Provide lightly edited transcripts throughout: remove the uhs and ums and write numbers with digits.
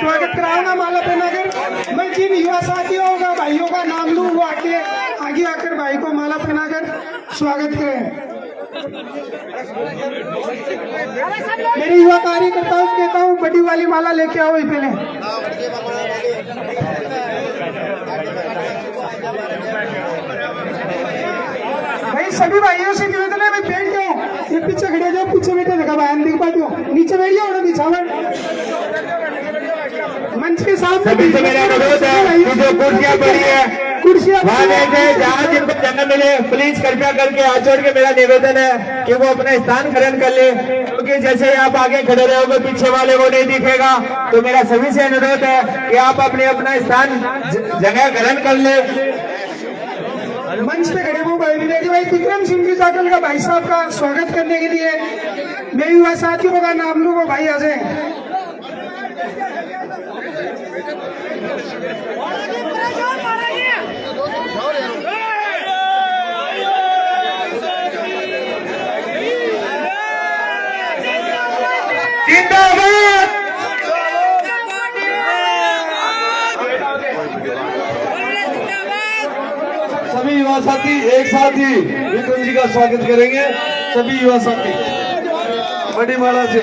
स्वागत कराऊंगा माला पहनाकर। मैं जिन युवा साथियों का भाइयों का नाम लूं वो आगे आकर भाई को माला पहनाकर स्वागत करें। मेरी युवा कार्यकर्ताओं से कहता हूँ बड़ी वाली माला लेके आओ ही पहले। भाई सभी भाइयों से निवेदन है, भाई बैठ जाओ, ये पीछे खड़े जाओ, पीछे बैठे देखा बयान दिख पाते हो, नीचे बैठ जाओ ना बिछावन मंच के सामने। सभी से मेरा अनुरोध है कि जो कुर्सियां पड़ी है वहाँ बैठे, जहाँ जिनको जगह मिले प्लीज कृपया करके हाथ जोड़ के मेरा निवेदन है कि वो अपना स्थान ग्रहण कर ले, क्योंकि जैसे ही आप आगे खड़े रहोगे पीछे वाले को नहीं दिखेगा। तो मेरा सभी से अनुरोध है कि आप अपना स्थान जगह ग्रहण कर ले। मंच पे खड़े वो भाई विक्रम सिंह जी जाटल का भाई साहब का स्वागत करने के लिए मेरे युवा साथियों का नाम लूं वो भाई आ जाए। सभी युवा साथी एक साथ ही विक्रम जी का स्वागत करेंगे। सभी युवा साथी बड़ी माला से।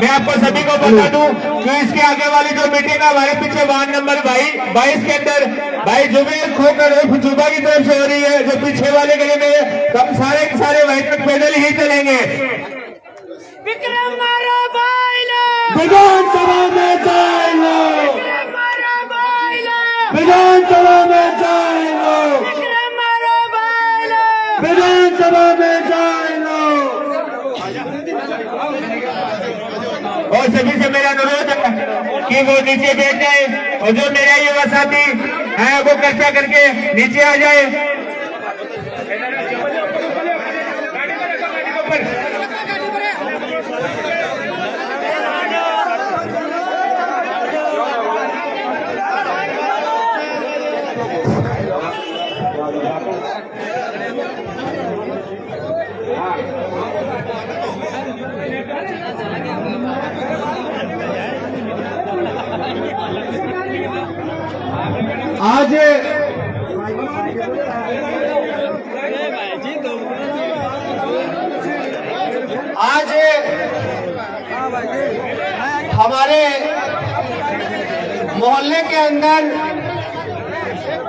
मैं आपको सभी को बता दूं कि इसके आगे वाली जो मीटिंग है हमारे पीछे वार्ड नंबर 22 के अंदर भाई जुबेर खोकर जुबा की तरफ से हो रही है। जो पीछे वाले गली में हम सारे के सारे वहीं तक पैदल ही चलेंगे। विक्रम मारो भाई विधानसभा में जाएंगे, विधानसभा में जाएंगे, विधानसभा में जाएंगे। और सभी से मेरा अनुरोध है कि वो नीचे बैठ जाए और जो मेरा युवा साथी है वो कृपया करके नीचे आ जाए।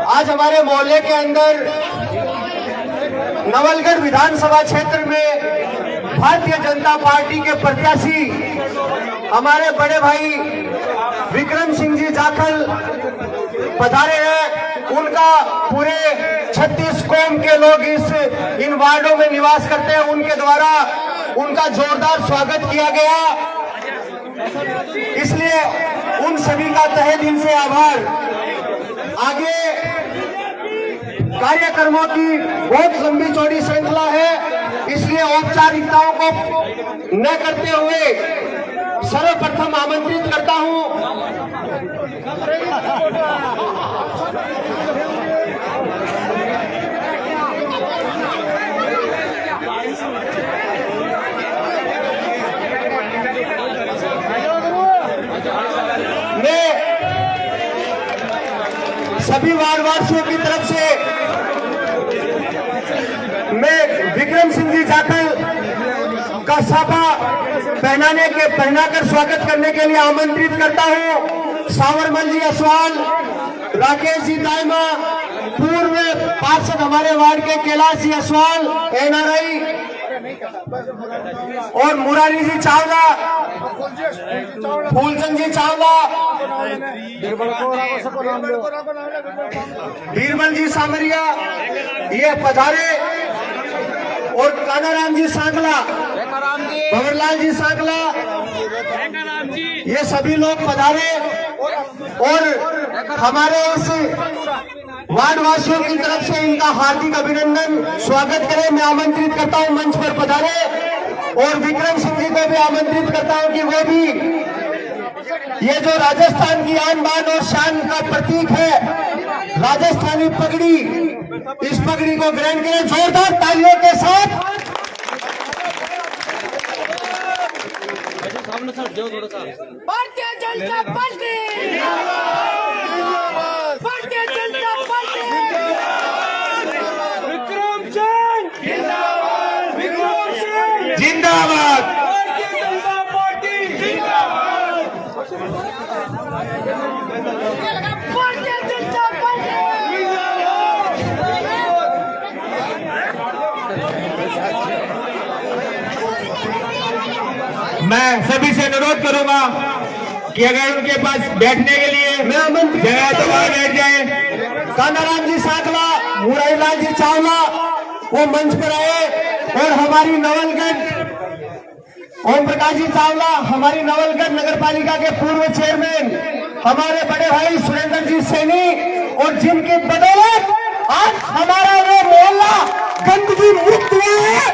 आज हमारे मोहल्ले के अंदर नवलगढ़ विधानसभा क्षेत्र में भारतीय जनता पार्टी के प्रत्याशी हमारे बड़े भाई विक्रम सिंह जी जाखल पधारे हैं। उनका पूरे 36 कौम के लोग इन वार्डों में निवास करते हैं, उनके द्वारा उनका जोरदार स्वागत किया गया। इसलिए उन सभी का तहे दिल से आभार। आगे कार्यक्रमों की बहुत लंबी चौड़ी श्रृंखला है, इसलिए औपचारिकताओं को न करते हुए सर्वप्रथम आमंत्रित करता हूं मैं सभी वार्डवासियों की तरफ से मैं विक्रम सिंह जी जाखल का साफा पहनाकर स्वागत करने के लिए आमंत्रित करता हूं। सावरमल जी असवाल, राकेश जी दाइमा, पूर्व पार्षद हमारे वार्ड के कैलाश जी असवाल NRI, और मुरारी जी चावला, फूलचंद जी चावला, बीरबल जी सामरिया ये पधारे, और कानाराम जी सांगला, भंवरलाल जी सांगला ये सभी लोग पधारे। और हमारे इस वार्ड वासियों की तरफ से इनका हार्दिक अभिनंदन स्वागत करें। मैं आमंत्रित करता हूं मंच पर पधारे, और विक्रम सिंह जी को भी आमंत्रित करता हूं कि वो भी ये जो राजस्थान की आन बान और शान का प्रतीक है राजस्थानी पगड़ी, इस पगड़ी को ग्रहण करें जोरदार तालियों के साथ। भारतीय जनता पार्टी भारतीय जनता पार्टी विक्रम सिंह विक्रम सिंह जिंदाबाद। भारतीय जनता पार्टी भारतीय जनता पार्टी मैं सभी से अनुरोध करूंगा कि अगर उनके पास बैठने के लिए जगह तो वहां बैठ जाए। कानाराम जी साकला, मुरारीलाल जी चावला वो मंच पर आए और हमारी नवलगढ़ ओम प्रकाश जी चावला, हमारी नवलगढ़ नगर पालिका के पूर्व चेयरमैन हमारे बड़े भाई सुरेंद्र जी सैनी, और जिनकी बदौलत आज हमारा वो मोहल्ला गंदगी मुक्त हुआ है।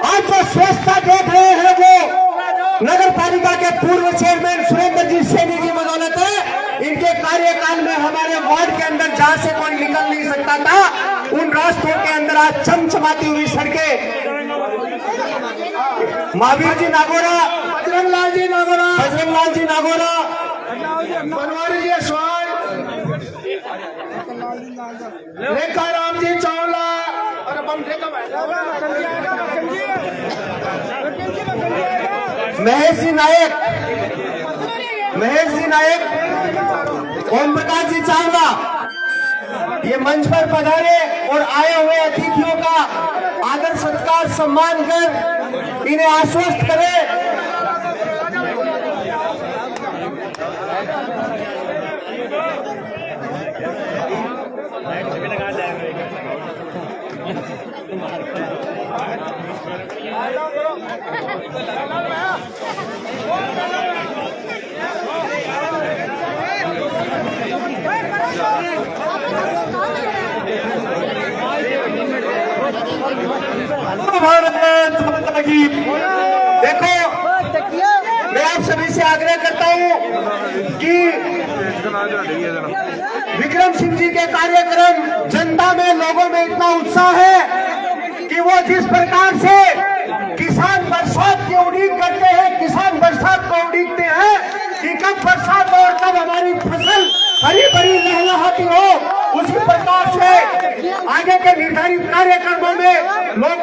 आज जो स्वच्छता देख रहे हैं वो नगर पालिका के पूर्व चेयरमैन सुरेंद्र जी सैनी की बदौलत है। इनके कार्यकाल में हमारे वार्ड के अंदर जहां से कोई निकल नहीं सकता था, उन रास्तों के अंदर आज चमचमाती हुई सड़कें। महावीर जी नागोरा, बजरंगलाल जी नागोरा, बजरंगलाल जी नागोरा, बनवारी जी स्वान, रेखाराम जी चावला, महेश जी नायक, ओम प्रकाश जी चावला ये मंच पर पधारे और आए हुए अतिथियों का आदर सत्कार सम्मान कर इन्हें आश्वस्त करें। भारत माता की। देखो, मैं आप सभी से आग्रह करता हूं कि विक्रम सिंह जी के कार्यक्रम जनता में, लोगों में इतना उत्साह है कि वो जिस प्रकार से किसान बरसात की उड़ीक करते हैं, किसान बरसात को उड़ीकते हैं कि कब बरसात और कब हमारी फसल हरी भरी लहलहाती हो, उसी प्रकार से आगे के निर्धारित कार्यक्रमों में लोग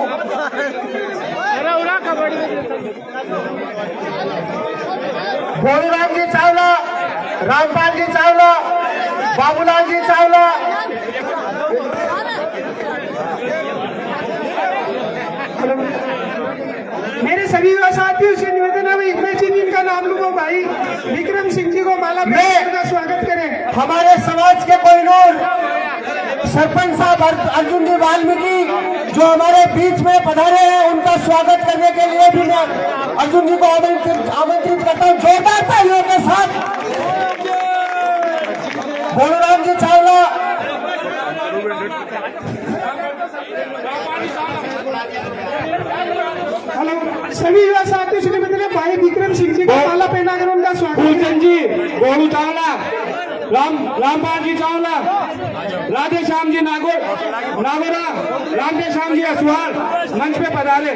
भोलूराम जी चावला, रामपाल जी चावला, बाबूलाल जी चावला, मेरे सभी युवा साथियों से निवेदन है इसमें से जिनका नाम लूं वो भाई विक्रम सिंह जी को माला पहनाकर का स्वागत करें। हमारे समाज के कोहिनूर सरपंच साहब अर्जुन जी वाल्मीकि जो हमारे बीच में पधारे हैं, उनका स्वागत करने के लिए भी मैं अर्जुन जी को आमंत्रित करता हूं जोरदार तालियों के साथ। भोलूराम जी चावला, हेलो सभी युवा साथियों से निवेदन है भाई विक्रम सिंह जी को माला पहनाकर उनका स्वागत फूलचंद जी, गोलू चावला, रामपाल जी चावला, राधे श्याम जी नागोरा, राधे श्याम जी असवाल मंच पे पधारे।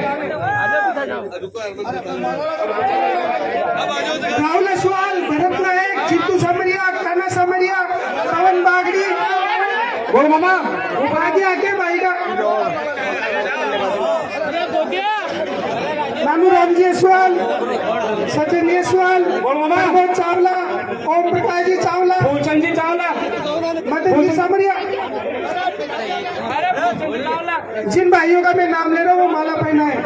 राहुल असवाल, भरत नायक, चित्तू समरिया, काना समरिया, पवन बागड़ी, बोल मामा, आगे आके भाई का रामू जी असवाल, सचिन जी असवाल, प्रमोद चावला, ओम प्रकाश जी चावला, फूलचंद जी चावला, मदन जी समरिया। जिन भाइयों का मैं नाम ले रहा हूँ वो माला पहना है।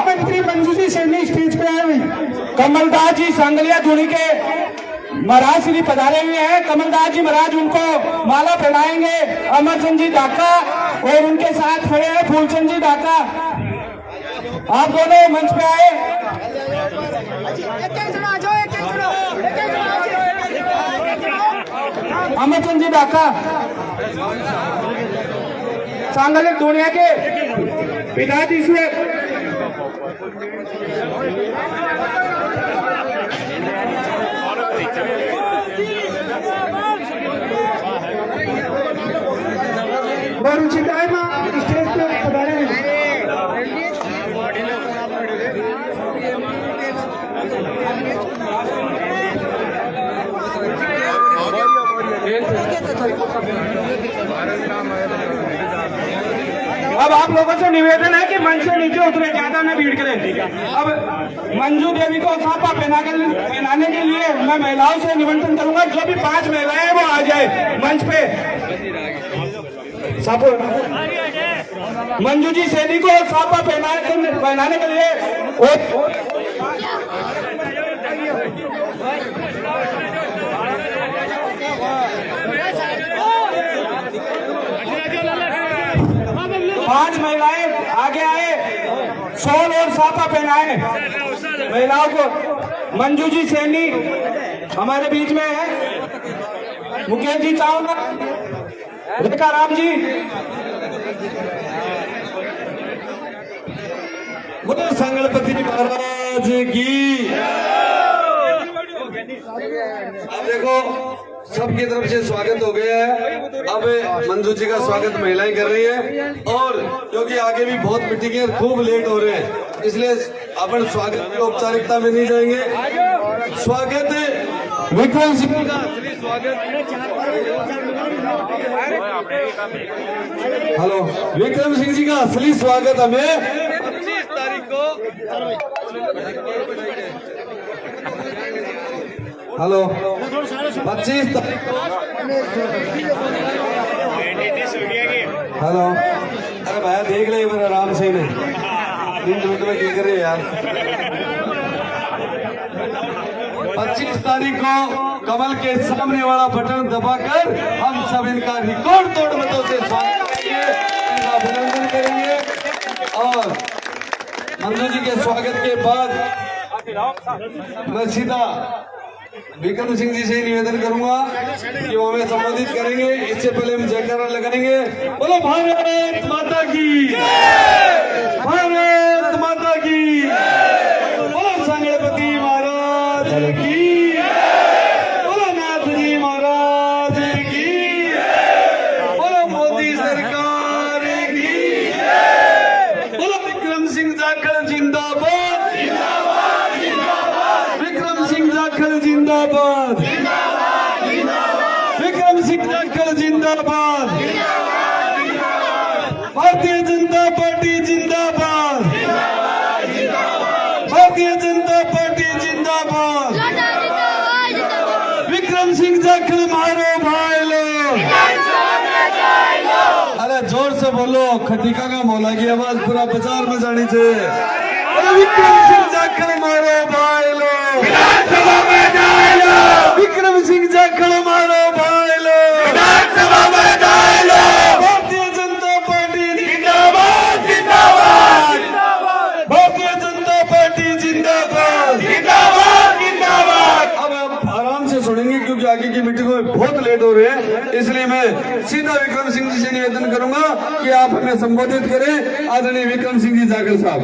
मंत्री मंजू जी सैनी स्टेज पे आए हुए। कमलदास जी सांगलिया धुनी के महाराज श्री पधारे हुए हैं। कमलदास जी महाराज उनको माला पहनाएंगे। अमरचंद जी ढाका और उनके साथ खड़े हैं फूलचंद जी ढाका। आप दोनों मंच पे आए। पुण्यचंद डाका सांगलिक दुनिया के पिताजी से वरुचित आहे मग स्टेज पे पधारे हैं। अब आप लोगों से निवेदन है कि मंच से नीचे उतरे, ज्यादा न भीड़ करें। अब मंजू देवी को साफा पहनाने के लिए मैं महिलाओं से निमंत्रण करूंगा, जो भी 5 महिलाएं हैं वो आ जाए मंच पे। साफो मंजू जी सैनी को साफा पहनाने के लिए पांच महिलाएं आगे आए, शॉल और साफा पहनाए महिलाओं को। मंजू जी सैनी हमारे बीच में है, मुकेश जी चावला, रेखा राम जी, बोलो संगणपति महाराज की। अब देखो सबकी तरफ से स्वागत हो गया है। अब मंजू जी का स्वागत महिलाएं कर रही है, और क्योंकि आगे भी बहुत मीटिंगें खूब लेट हो रहे हैं, इसलिए अपन स्वागत की औपचारिकता में नहीं जाएंगे। स्वागत विक्रम सिंह का स्वागत। हेलो, विक्रम सिंह जी का असली स्वागत हमें 25 तारीख को। हेलो, 25 तारीख को। हेलो, अरे भाई देख ले मेरा आराम से ने 3 मिनट में क्या कर रहे यार। 25 तारीख को कमल के सामने वाला बटन दबाकर हम सब इनका रिकॉर्ड तोड़ मतों से स्वागत करेंगे, इनका अभिनंदन करेंगे। और मंजू जी के स्वागत के बाद मैं सीधा विक्रम सिंह जी से निवेदन करूंगा कि वो हमें संबोधित करेंगे। इससे पहले हम जयकारा लगाएंगे। बोलो भारत माता की, भारत माता की, बोलो संगणपति महाराज की, बोलो नाथ जी महाराज की, बोलो मोदी सरकार की, बोलो विक्रम सिंह जाखड़ जिंदाबाद, विक्रम सिंह जाखड़ जिंदाबाद, विक्रम सिंह जाखड़ जिंदाबाद, भारतीय जनता पार्टी जिंदाबाद, भारतीय जनता पार्टी जिंदाबाद, विक्रम सिंह जाखड़ मारो भाई लोग। अरे जोर से बोलो, खटिका का मौला की आवाज पूरा बाजार में जानी चाहिए। अरे विक्रम सिंह जाखड़ मारो भाई लोग, विधानसभा में जाए लो। विक्रम सिंह जाखड़ मारो भाई लोग, विधानसभा में जाए लो। भारतीय जनता पार्टी जिंदाबाद, जिंदाबाद, भारतीय जनता पार्टी जिंदाबाद, जिंदाबाद, जिंदाबाद। अब आप आराम से सुनेंगे क्योंकि आगे की मीटिंग में बहुत लेट हो रहे हैं, इसलिए मैं सीधा विक्रम सिंह जी से निवेदन करूंगा कि आप हमें संबोधित करें। आदरणीय विक्रम सिंह जी जाखड़ साहब।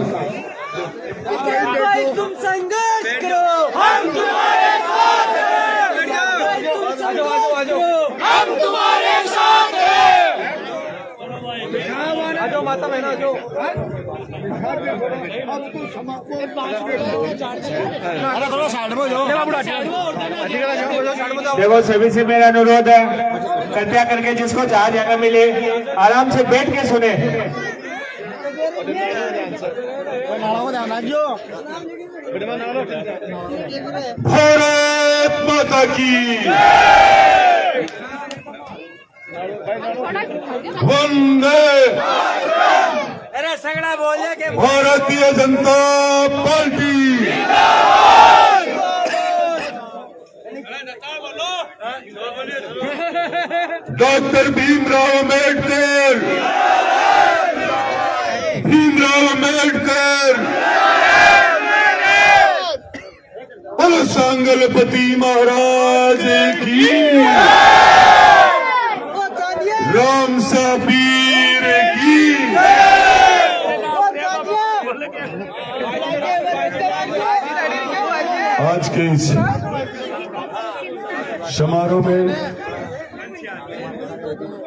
तुम संघर्ष करो, हम तुम्हारे साथ हैं। तुम संघर्ष करो, हम तुम्हारे साथ हैं। आजो माता बहना आजो। देखो सभी से मेरा अनुरोध है, कृपया करके जिसको जहाँ जगह मिले आराम से बैठ के सुने। भारत माता की, वंदे अरे सगड़ा बोलिए कि भारतीय जनता पार्टी, डॉक्टर भीमराव अम्बेडकर, भीमराव अम्बेडकर, बोलो संगणपति महाराज की। राम साबीर की आज के इस समारोह में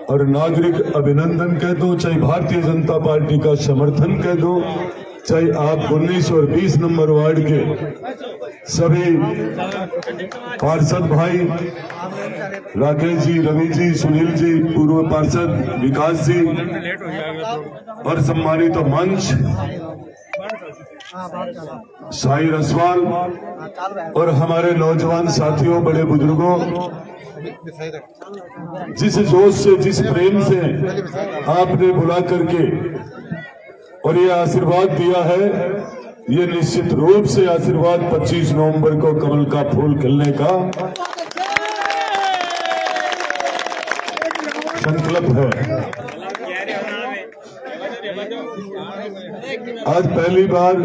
और नागरिक अभिनंदन कह दो, चाहे भारतीय जनता पार्टी का समर्थन कह दो, चाहे आप 19 और 20 नंबर वार्ड के सभी पार्षद भाई राकेश जी, रवि जी, सुनील जी, पूर्व पार्षद विकास जी और सम्मानित मंच साई रसवाल और हमारे नौजवान साथियों, बड़े बुजुर्गों, जिस जोश से, जिस प्रेम से आपने बुला करके और ये आशीर्वाद दिया है, ये निश्चित रूप से आशीर्वाद 25 नवंबर को कमल का फूल खिलने का संकल्प है। आज पहली बार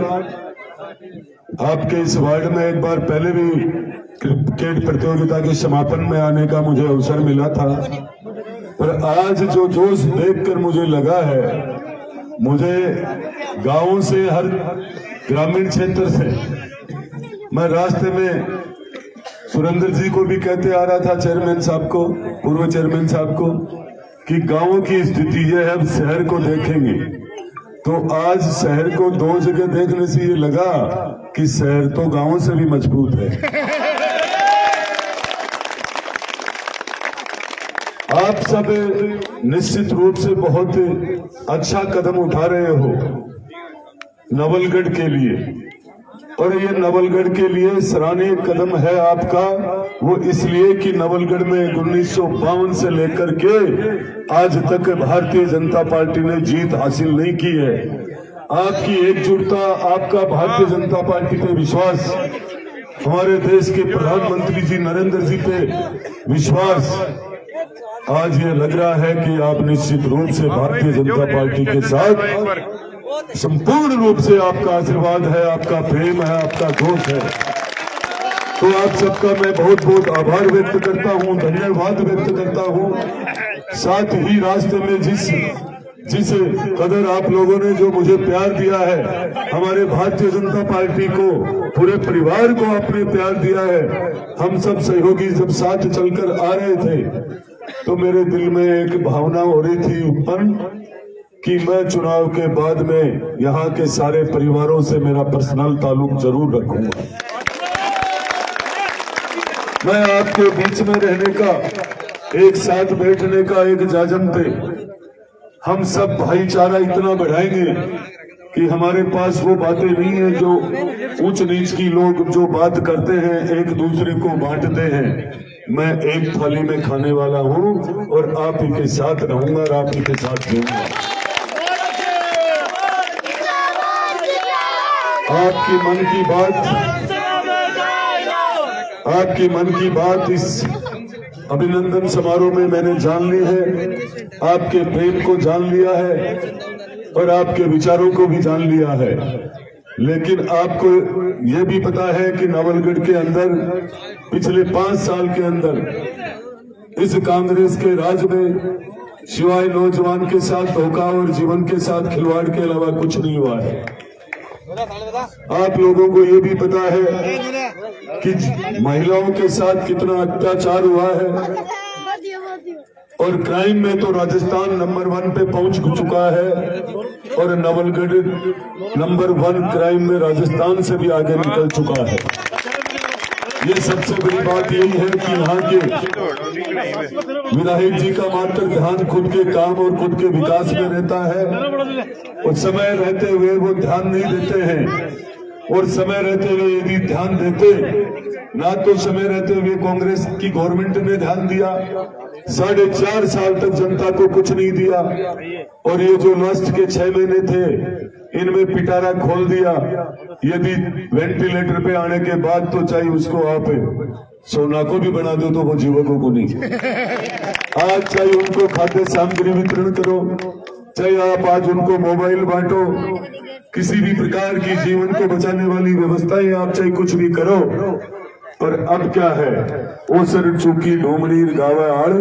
आपके इस वार्ड में, एक बार पहले भी क्रिकेट प्रतियोगिता के समापन में आने का मुझे अवसर मिला था, पर आज जो जोश देखकर मुझे लगा है, मुझे गांवों से, हर ग्रामीण क्षेत्र से, मैं रास्ते में सुरेंद्र जी को भी कहते आ रहा था, चेयरमैन साहब को, पूर्व चेयरमैन साहब को, कि गांवों की स्थिति ये है, अब शहर को देखेंगे। तो आज शहर को दो जगह देखने से ये लगा कि शहर तो गांवों से भी मजबूत है। आप सब निश्चित रूप से बहुत अच्छा कदम उठा रहे हो नवलगढ़ के लिए, और ये नवलगढ़ के लिए सराहनीय कदम है आपका। वो इसलिए कि नवलगढ़ में 1952 से लेकर के आज तक भारतीय जनता पार्टी ने जीत हासिल नहीं की है। आपकी एकजुटता, आपका भारतीय जनता पार्टी पे विश्वास, हमारे देश के प्रधानमंत्री जी नरेंद्र जी पे विश्वास, आज ये लग रहा है कि आप निश्चित रूप से भारतीय जनता पार्टी के साथ संपूर्ण रूप से आपका आशीर्वाद है, आपका प्रेम है, आपका जोश है। तो आप सबका मैं बहुत बहुत आभार व्यक्त करता हूं, धन्यवाद व्यक्त करता हूं। साथ ही रास्ते में जिस कदर आप लोगों ने जो मुझे प्यार दिया है, हमारे भारतीय जनता पार्टी को, पूरे परिवार को आपने प्यार दिया है, हम सब सहयोगी जब साथ चलकर आ रहे थे तो मेरे दिल में एक भावना हो रही थी उत्पन्न कि मैं चुनाव के बाद में यहाँ के सारे परिवारों से मेरा पर्सनल ताल्लुक जरूर रखूंगा। मैं आपके बीच में रहने का, एक साथ बैठने का एक इजाजत दे। हम सब भाईचारा इतना बढ़ाएंगे कि हमारे पास वो बातें नहीं है जो ऊंच नीच की लोग जो बात करते हैं, एक दूसरे को बांटते हैं। मैं एक थाली में खाने वाला हूं और आप ही के साथ रहूंगा और आप ही के साथ रहूंगा। आपकी मन की बात इस अभिनंदन समारोह में मैंने जान ली है, आपके प्रेम को जान लिया है और आपके विचारों को भी जान लिया है। लेकिन आपको यह भी पता है कि नवलगढ़ के अंदर पिछले 5 साल के अंदर इस कांग्रेस के राज में सिवाय नौजवान के साथ धोखा और जीवन के साथ खिलवाड़ के अलावा कुछ नहीं हुआ है। आप लोगों को ये भी पता है कि महिलाओं के साथ कितना अत्याचार हुआ है और क्राइम में तो राजस्थान नंबर 1 पे पहुंच चुका है और नवलगढ़ नंबर 1 क्राइम में राजस्थान से भी आगे निकल चुका है। ये सबसे बड़ी बात यही है कि यहाँ के विधायक जी का मात्र ध्यान खुद के काम और खुद के विकास में रहता है और समय रहते हुए वो ध्यान नहीं देते हैं। और समय रहते हुए यदि ध्यान देते, ना तो समय रहते हुए कांग्रेस की गवर्नमेंट ने ध्यान दिया, 4.5 साल तक जनता को कुछ नहीं दिया और ये जो लास्ट के 6 महीने थे इनमें पिटारा खोल दिया। यदि वेंटिलेटर पे आने के बाद तो चाहे उसको आप सोना को भी बना दो तो वो युवकों को नहीं। आज चाहे उनको खाद्य सामग्री वितरण करो, चाहे आप आज उनको मोबाइल बांटो, किसी भी प्रकार की जीवन को बचाने वाली व्यवस्थाएं आप चाहे कुछ भी करो, पर अब क्या है, ओसर चूकी ढूमड़ी गावा आड़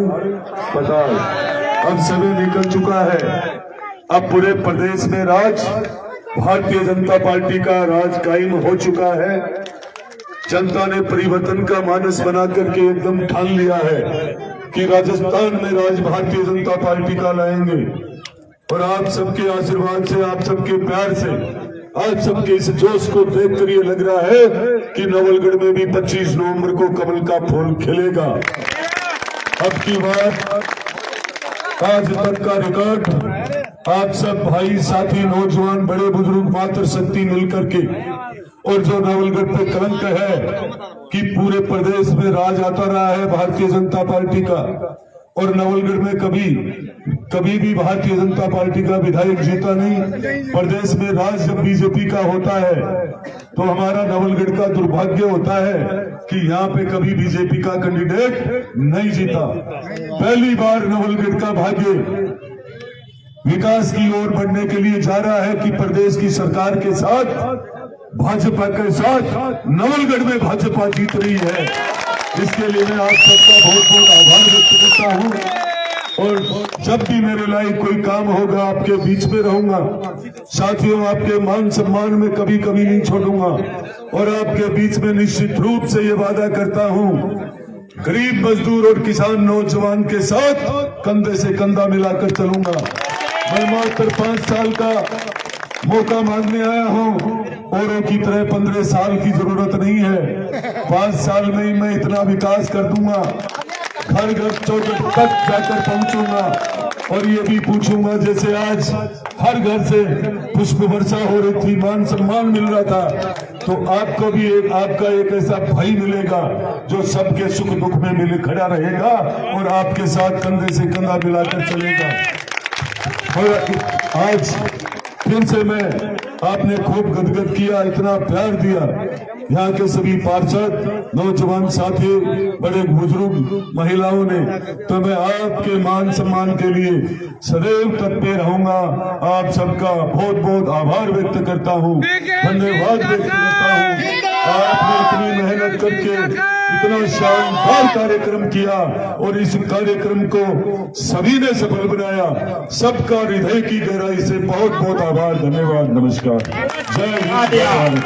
पताल। अब समय निकल चुका है। अब पूरे प्रदेश में राज भारतीय जनता पार्टी का राज कायम हो चुका है। जनता ने परिवर्तन का मानस बना करके एकदम ठान लिया है कि राजस्थान में राज भारतीय जनता पार्टी का लाएंगे। और आप सबके आशीर्वाद से, आप सबके प्यार से, आप सबके इस जोश को देखकर ये लग रहा है कि नवलगढ़ में भी 25 नवंबर को कमल का फूल खिलेगा। अब की बात आज तक का रिकॉर्ड आप सब भाई साथी नौजवान बड़े बुजुर्ग मातृशक्ति मिलकर के, और जो नवलगढ़ पे कलंक है कि पूरे प्रदेश में राज आता रहा है भारतीय जनता पार्टी का, और नवलगढ़ में कभी भी भारतीय जनता पार्टी का विधायक जीता नहीं। प्रदेश में राज जब बीजेपी का होता है तो हमारा नवलगढ़ का दुर्भाग्य होता है कि यहाँ पे कभी बीजेपी का कैंडिडेट नहीं जीता। पहली बार नवलगढ़ का भाग्य विकास की ओर बढ़ने के लिए जा रहा है कि प्रदेश की सरकार के साथ, भाजपा के साथ नवलगढ़ में भाजपा जीत रही है। इसके लिए मैं आप सबका बहुत बहुत आभार व्यक्त करता हूँ। और जब भी मेरे लायक कोई काम होगा आपके बीच में रहूंगा साथियों। आपके मान सम्मान में कभी कभी नहीं छोड़ूंगा, और आपके बीच में निश्चित रूप से ये वादा करता हूँ, गरीब मजदूर और किसान नौजवान के साथ कंधे से कंधा मिलाकर चलूंगा। मैं मात्र 5 साल का मौका मांगने आया हूँ, औरों की तरह 15 साल की जरूरत नहीं है। 5 साल में ही मैं इतना विकास कर दूंगा, घर घर चौखट तक जाकर पहुंचूंगा। और ये भी पूछूंगा, जैसे आज हर घर से पुष्प वर्षा हो रही थी, मान सम्मान मिल रहा था, तो आपको भी आपका एक ऐसा भाई मिलेगा जो सबके सुख दुख में मिले खड़ा रहेगा और आपके साथ कंधे से कंधा मिलाकर चलेगा। और आज फिर से मैं, आपने खूब गदगद किया, इतना प्यार दिया यहाँ के सभी पार्षद, नौजवान साथी, बड़े बुजुर्ग, महिलाओं ने, तो मैं आपके मान सम्मान के लिए सदैव तत्पर रहूंगा। आप सबका बहुत बहुत आभार व्यक्त करता हूँ, धन्यवाद व्यक्त करता हूँ। आपने इतनी मेहनत करके इतना शानदार कार्यक्रम किया और इस कार्यक्रम को सभी ने सफल बनाया। सबका हृदय की गहराई से बहुत बहुत आभार, धन्यवाद, नमस्कार, जय हिंद।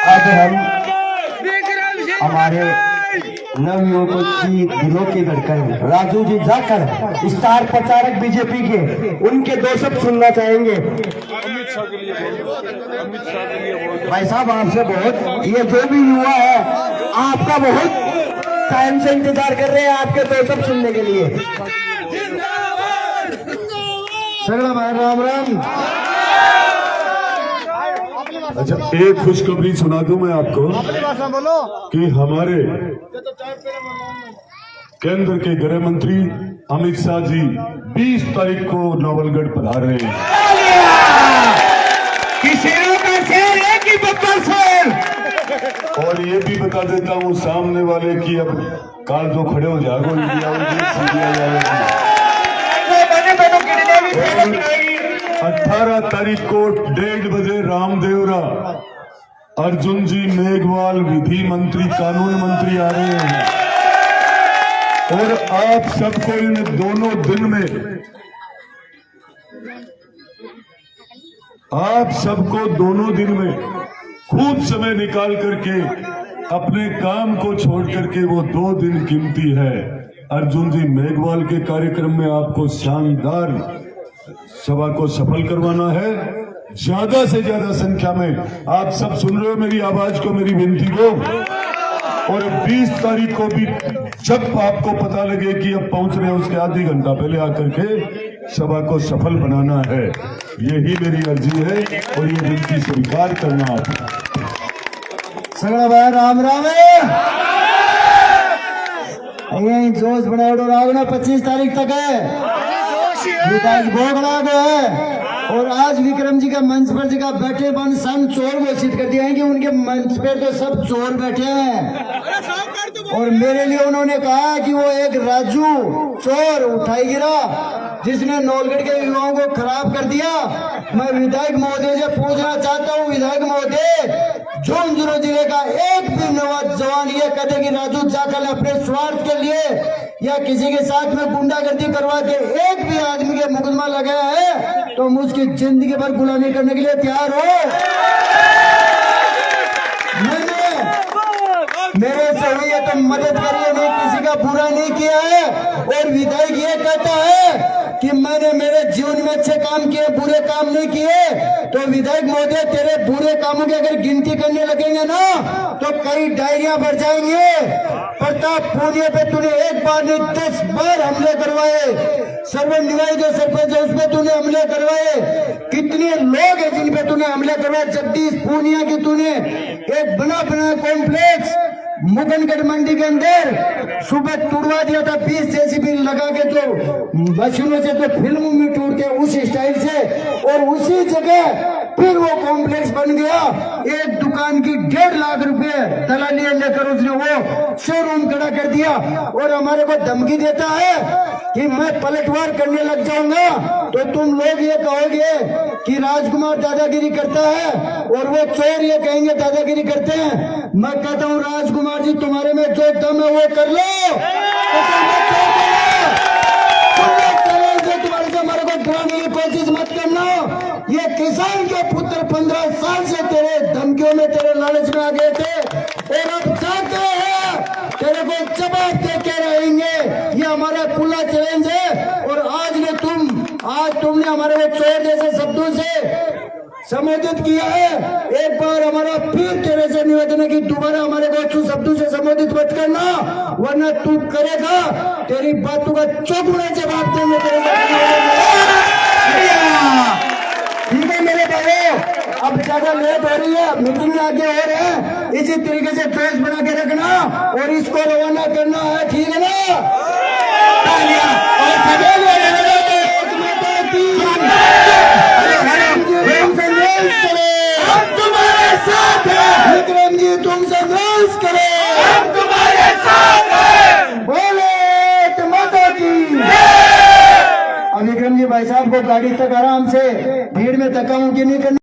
अब हम हमारे नवयुवकों की दिलों की धड़कन राजू जी जाकर स्टार प्रचारक बीजेपी के, उनके 2 शब्द सुनना चाहेंगे। भाई साहब, आपसे बहुत, ये जो भी युवा है आपका बहुत टाइम से इंतजार कर रहे हैं आपके 2 शब्द सुनने के लिए। सगड़ा भाई राम राम। अच्छा, एक खुशखबरी सुना दूं मैं आपको कि हमारे केंद्र के गृह मंत्री अमित शाह जी 20 तारीख को नवलगढ़ पधार रहे हैं। और ये भी बता देता हूँ सामने वाले की, अब काल जो खड़े हो जाएगा इंडिया 18 तारीख को 1:30 बजे रामदेवरा अर्जुन जी मेघवाल विधि मंत्री, कानून मंत्री आ रहे हैं। और आप सबको इन दोनों दिन में, आप सबको दोनों दिन में खूब समय निकाल करके अपने काम को छोड़ करके, वो 2 दिन कीमती है, अर्जुन जी मेघवाल के कार्यक्रम में आपको शानदार सभा को सफल करवाना है। ज्यादा से ज्यादा संख्या में आप सब सुन रहे हो मेरी आवाज को, मेरी विनती को। और 20 तारीख को भी जब आपको पता लगे कि अब पहुंच रहे हैं, उसके आधी घंटा पहले आकर के सभा को सफल बनाना है। यही मेरी अर्जी है और ये विनती स्वीकार करना। आप सगड़ा भाई राम राम। यही जोश बनाओ रागना 25 तारीख तक है, विधायक भोग लाग है। और आज विक्रम जी का मंच पर जी का बैठे बन सन चोर घोषित कर दिया है कि उनके मंच पे तो सब चोर बैठे हैं। और मेरे लिए उन्होंने कहा कि वो एक राजू चोर उठाई गिरा जिसने नवलगढ़ के युवाओं को खराब कर दिया। मैं विधायक महोदय से पूछना चाहता हूँ, विधायक महोदय, झुंझुनू जिले का एक भी नौजवान ये कहते कि राजू जाखल अपने स्वार्थ के लिए या किसी के साथ में गुंडागर्दी करवा के एक भी आदमी के मुकदमा लगाया है तो हम उसकी जिंदगी भर गुलामी करने के लिए तैयार हो। मेरे से हुई है तो मदद करिए, नहीं किसी का बुरा नहीं किया है। और विधायक ये कहता है कि मैंने मेरे जीवन में अच्छे काम किए, बुरे काम नहीं किए। तो विधायक महोदय, तेरे बुरे कामों की अगर गिनती करने लगेंगे ना तो कई डायरियां भर जाएंगे। प्रताप पूनिया पे तूने एक बार नहीं 10 बार हमले करवाए। सर्वन निवाई जो सरपंच है उसमें तूने हमले करवाए। कितने लोग हैं जिन पे तूने हमले करवाए। जगदीश पूनिया की तूने एक बना कॉम्प्लेक्स मुगनगढ़ मंडी के अंदर सुबह तुड़वा दिया था 20 जेसीबी लगा के, जो मशीनों से तो फिल्मों में टूटते उस स्टाइल से। और उसी जगह फिर वो कॉम्प्लेक्स बन गया। एक दुकान की 1.5 लाख रुपए दलाली लेकर उसने वो शोरूम खड़ा कर दिया। और हमारे को धमकी देता है कि मैं पलटवार करने लग जाऊंगा तो तुम लोग ये कहोगे कि राजकुमार दादागिरी करता है और वो चोर ये कहेंगे दादागिरी करते हैं। मैं कहता हूँ राजकुमार जी, तुम्हारे में जो दम है वो कर लो। तुम्हारे से हमारे को गिराने की कोशिश मत करना। ये किसान के पुत्र 15 साल से तेरे धमकियों में, तेरे लालच में आ गए थे और अब चाहते हैं तेरे को जवाब दे के रहेंगे। ये हमारा खुला चैलेंज है। और आज तुमने हमारे को चोर जैसे शब्दों से संबोधित किया है। एक बार हमारा फिर तेरे से निवेदन है कि दोबारा हमारे को अच्छे शब्दों से संबोधित मत करना, वरना तू करेगा तेरी बातों का चौगुना जवाब देंगे तेरे। ठीक है मेरे भाइयों, अब ज्यादा लेट हो रही है, मीटिंग आगे हो रहे हैं। इसी तरीके से फेस बना के रखना और इसको रवाना करना है, ठीक है ना? हम तुम्हारे साथ हैं। विक्रम जी तुम संघर्ष करो, हम तुम्हारे साथ हैं। बोले माता की। अब विक्रम जी भाई साहब को गाड़ी तक आराम से, भीड़ में धक्का मुक्की नहीं करनी।